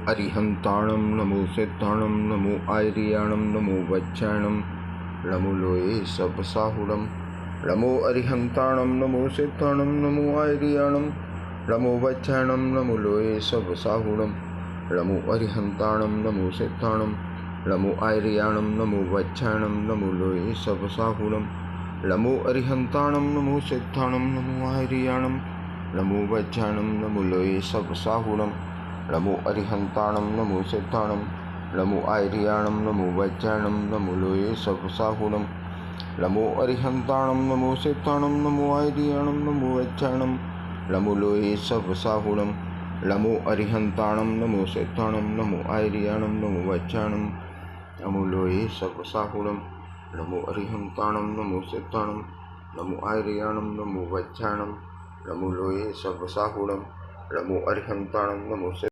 अरिहंताणं नमो सिद्धाणं नमो आयर्याणं नमो वज्राणं नमो लोये सबसाहुणं नमो अरिहंताणं नमो सिद्धाणं नमो आयर्याणं नमो वज्राणं नमो लोये सबसाहुणं नमो अरिहंताणं नमो सिद्धाणं नमो आयर्याणं नमो वज्राणं नमो लोये सबसाहुणं नमो अरिहंताणं नमो सिद्धाणं नमो आयर्याणं नमो वज्राणं नमो लोये सबसाहुणं नमो अरिहंताणं नमो सिद्धाणं नमो आयर्याणं नमो वज्राणं नमो लोये सबसाहुणं नमो अरिहंताणं नमो सिद्धाणं नमो आयर्याणं नमो वज्राणं नमो लोये सबसाहुणं नमो अरिहंताणं नमो सिद्धाणं नमो आयर्याणं नमो वज्राणं नमो लोये सबसाहुणं नमो अरिहंताणं नमो सिद्धाणं नमो आयर्याणं नमो वज्राणं नमो लोये सबसाहुणं नमो अरिहंताणं नमो